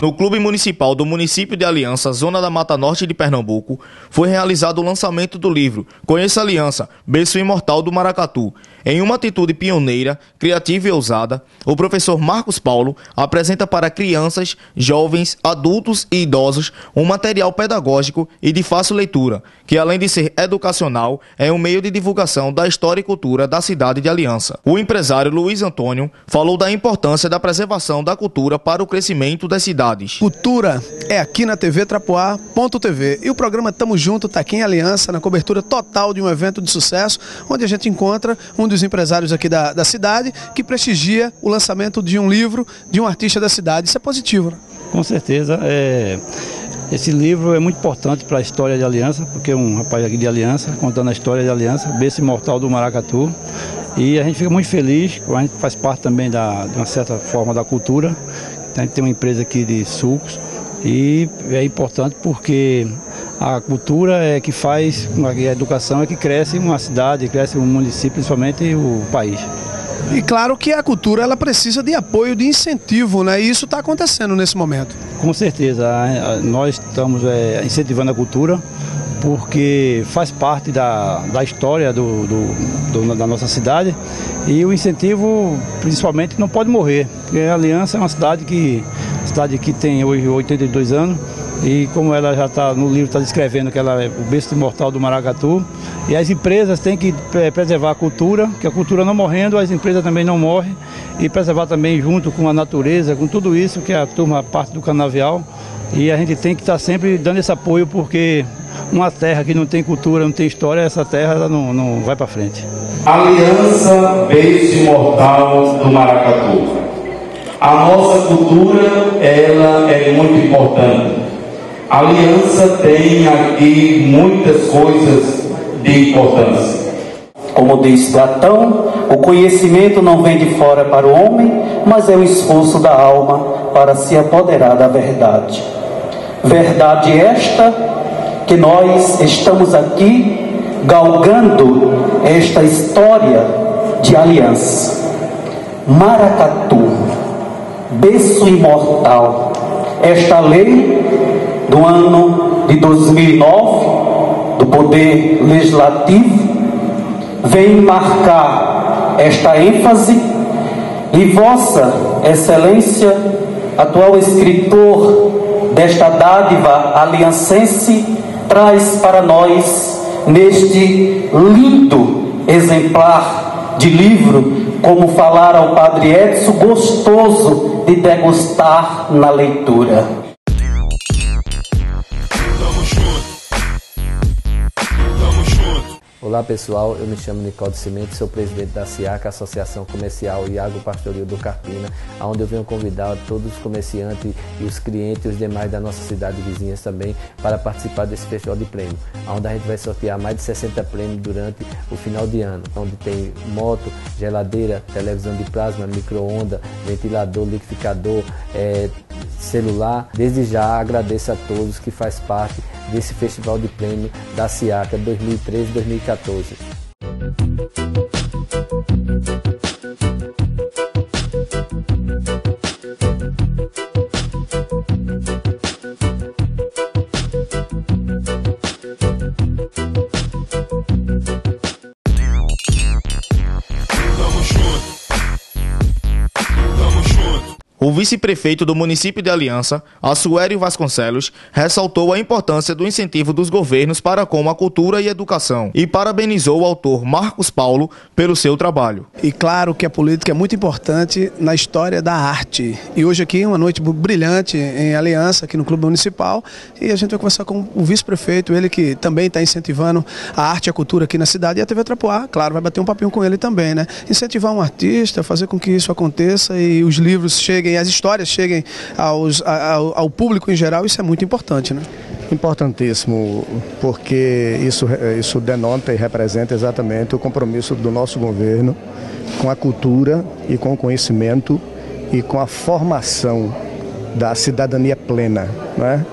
No Clube Municipal do município de Aliança, zona da Mata Norte de Pernambuco, foi realizado o lançamento do livro Conheça a Aliança, Berço Imortal do Maracatu. Em uma atitude pioneira, criativa e ousada, o professor Marcos Paulo apresenta para crianças, jovens, adultos e idosos um material pedagógico e de fácil leitura, que além de ser educacional, é um meio de divulgação da história e cultura da cidade de Aliança. O empresário Luiz Antônio falou da importância da preservação da cultura para o crescimento das cidades. Cultura é aqui na TV Trapoá.tv e o programa Tamo Junto está aqui em Aliança, na cobertura total de um evento de sucesso, onde a gente encontra um dos empresários aqui da cidade que prestigia o lançamento de um livro de um artista da cidade. Isso é positivo, né? Com certeza. Esse livro é muito importante para a história de Aliança, porque é um rapaz aqui de Aliança, contando a história de Aliança, Berço Imortal do Maracatu. E a gente fica muito feliz, a gente faz parte também de uma certa forma da cultura. A gente tem uma empresa aqui de sucos e é importante porque a cultura é que faz, a educação é que cresce uma cidade, cresce um município, principalmente o país. E claro que a cultura ela precisa de apoio, de incentivo, né? E isso está acontecendo nesse momento. Com certeza, nós estamos incentivando a cultura porque faz parte da história da nossa cidade e o incentivo principalmente não pode morrer, porque a Aliança é uma cidade que tem hoje 82 anos e como ela já está no livro, está descrevendo que ela é o berço imortal do Maracatu e as empresas têm que preservar a cultura, que a cultura não morrendo, as empresas também não morrem e preservar também junto com a natureza, com tudo isso que a turma parte do canavial e a gente tem que estar sempre dando esse apoio porque uma terra que não tem cultura, não tem história, essa terra ela não vai para frente. Aliança, berço imortal do Maracatu. A nossa cultura, ela é muito importante. A Aliança tem aqui muitas coisas de importância. Como diz Platão, o conhecimento não vem de fora para o homem, mas é o esforço da alma para se apoderar da verdade. Verdade esta que nós estamos aqui galgando esta história de Aliança. Maracatu, berço imortal. Esta lei do ano de 2009 do Poder Legislativo vem marcar esta ênfase e Vossa Excelência, atual escritor desta dádiva aliancense, traz para nós neste lindo exemplar de livro, como falar ao Padre Edson, gostoso de degustar na leitura. Olá pessoal, eu me chamo Nicole Cimento, sou presidente da SIACA, Associação Comercial e Agropastoril do Carpina, onde eu venho convidar todos os comerciantes e os clientes e os demais da nossa cidade vizinhas também para participar desse festival de prêmio, onde a gente vai sortear mais de 60 prêmios durante o final de ano, onde tem moto, geladeira, televisão de plasma, micro-ondas, ventilador, liquidificador, celular. Desde já agradeço a todos que fazem parte desse festival de prêmio da SIACA 2013-2014. O vice-prefeito do município de Aliança, Assuério Vasconcelos, ressaltou a importância do incentivo dos governos para com a cultura e educação e parabenizou o autor Marcos Paulo pelo seu trabalho. E claro que a política é muito importante na história da arte. E hoje aqui uma noite brilhante em Aliança, aqui no Clube Municipal, e a gente vai conversar com o vice-prefeito, ele que também está incentivando a arte e a cultura aqui na cidade, e a TV Trapoá, claro, vai bater um papinho com ele também, né? Incentivar um artista, fazer com que isso aconteça e os livros cheguem, as histórias cheguem ao público em geral, isso é muito importante, né? Importantíssimo, porque isso denota e representa exatamente o compromisso do nosso governo com a cultura e com o conhecimento e com a formação da cidadania plena, né?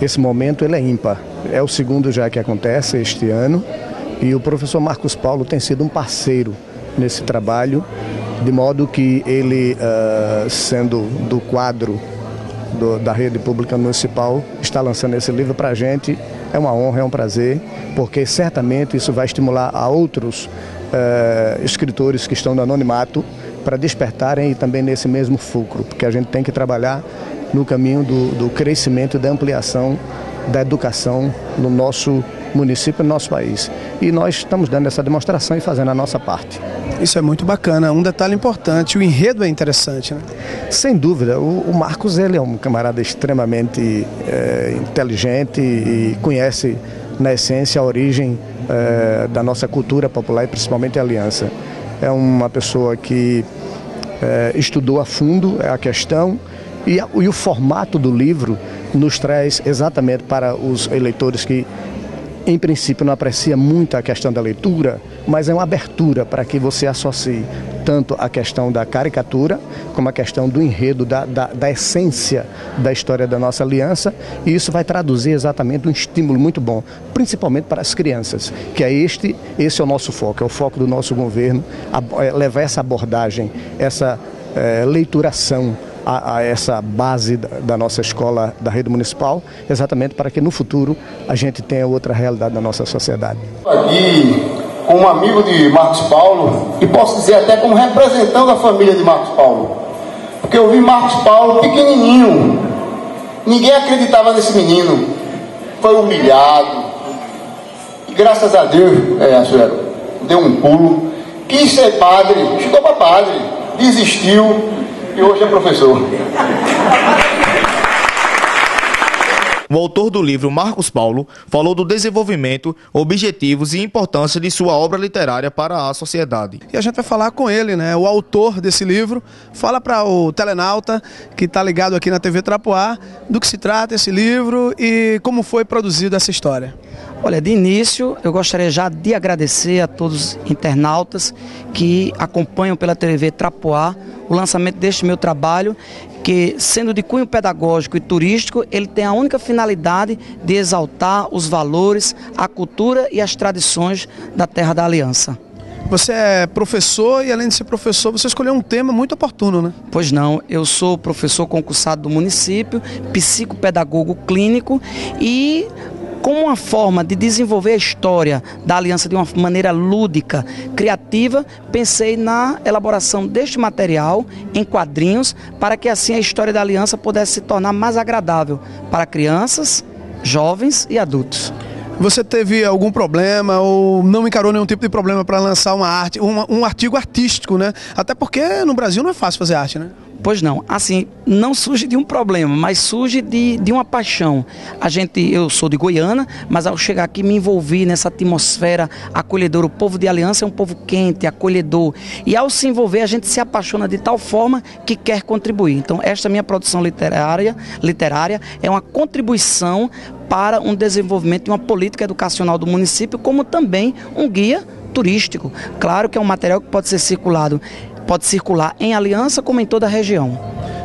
Esse momento ele é ímpar, é o segundo já que acontece este ano e o professor Marcos Paulo tem sido um parceiro nesse trabalho, de modo que ele, sendo do quadro da rede pública municipal está lançando esse livro para a gente. É uma honra, é um prazer, porque certamente isso vai estimular a outros escritores que estão no anonimato para despertarem e também nesse mesmo fulcro, porque a gente tem que trabalhar no caminho do crescimento e da ampliação da educação no nosso município, no nosso país. E nós estamos dando essa demonstração e fazendo a nossa parte. Isso é muito bacana. Um detalhe importante, o enredo é interessante, né? Sem dúvida. O Marcos, ele é um camarada extremamente inteligente e conhece, na essência, a origem da nossa cultura popular e principalmente a Aliança. É uma pessoa que estudou a fundo a questão e o formato do livro nos traz exatamente para os eleitores que, em princípio, não aprecia muito a questão da leitura, mas é uma abertura para que você associe tanto a questão da caricatura, como a questão do enredo, da essência da história da nossa aliança, e isso vai traduzir exatamente um estímulo muito bom, principalmente para as crianças, que é esse é o nosso foco, é o foco do nosso governo, levar essa abordagem, essa leituração, a essa base da nossa escola, da rede municipal, exatamente para que no futuro a gente tenha outra realidade na nossa sociedade. Aqui, como amigo de Marcos Paulo, e posso dizer até como representante da família de Marcos Paulo, porque eu vi Marcos Paulo pequenininho, ninguém acreditava nesse menino, foi humilhado, e graças a Deus, deu um pulo, quis ser padre, chegou para padre, desistiu, e hoje é professor. O autor do livro, Marcos Paulo, falou do desenvolvimento, objetivos e importância de sua obra literária para a sociedade. E a gente vai falar com ele, né? O autor desse livro. Fala para o telenauta que está ligado aqui na TV Trapoá do que se trata esse livro e como foi produzida essa história. Olha, de início eu gostaria já de agradecer a todos os internautas que acompanham pela TV Trapoá o lançamento deste meu trabalho, que, sendo de cunho pedagógico e turístico, ele tem a única finalidade de exaltar os valores, a cultura e as tradições da Terra da Aliança. Você é professor e, além de ser professor, você escolheu um tema muito oportuno, né? Pois não, eu sou professor concursado do município, psicopedagogo clínico e, como uma forma de desenvolver a história da Aliança de uma maneira lúdica, criativa, pensei na elaboração deste material em quadrinhos para que assim a história da Aliança pudesse se tornar mais agradável para crianças, jovens e adultos. Você teve algum problema ou não encarou nenhum tipo de problema para lançar uma arte, um artigo artístico, né? Até porque no Brasil não é fácil fazer arte, né? Pois não, assim, não surge de um problema, mas surge de uma paixão. Eu sou de Goiânia, mas ao chegar aqui me envolvi nessa atmosfera acolhedora. O povo de Aliança é um povo quente, acolhedor. E ao se envolver, a gente se apaixona de tal forma que quer contribuir. Então, esta minha produção literária é uma contribuição para um desenvolvimento de uma política educacional do município, como também um guia turístico. Claro que é um material que pode circular em Aliança como em toda a região.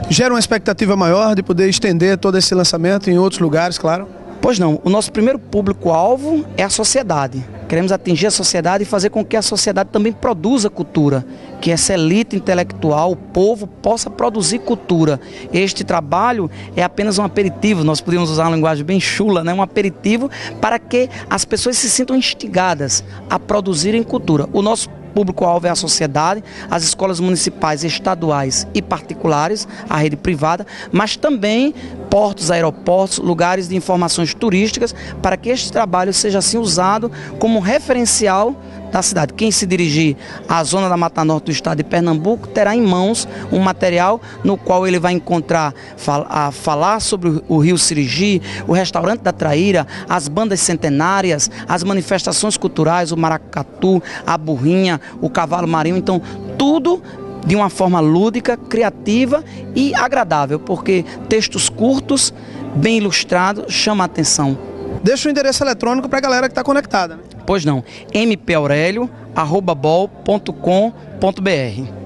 Gera uma expectativa maior de poder estender todo esse lançamento em outros lugares, claro? Pois não, o nosso primeiro público-alvo é a sociedade. Queremos atingir a sociedade e fazer com que a sociedade também produza cultura, que essa elite intelectual, o povo, possa produzir cultura. Este trabalho é apenas um aperitivo, nós podemos usar uma linguagem bem chula, né? Um aperitivo para que as pessoas se sintam instigadas a produzirem cultura. O nosso público-alvo é a sociedade, as escolas municipais, estaduais e particulares, a rede privada, mas também portos, aeroportos, lugares de informações turísticas, para que este trabalho seja assim usado como referencial da cidade. Quem se dirigir à zona da Mata Norte do estado de Pernambuco terá em mãos um material no qual ele vai encontrar falar sobre o Rio Sirigi, o restaurante da Traíra, as bandas centenárias, as manifestações culturais, o maracatu, a burrinha, o cavalo marinho, então tudo de uma forma lúdica, criativa e agradável, porque textos curtos, bem ilustrados, chamam a atenção. Deixa o endereço eletrônico para a galera que está conectada, né? Pois não, mpaurelio@bol.com.br.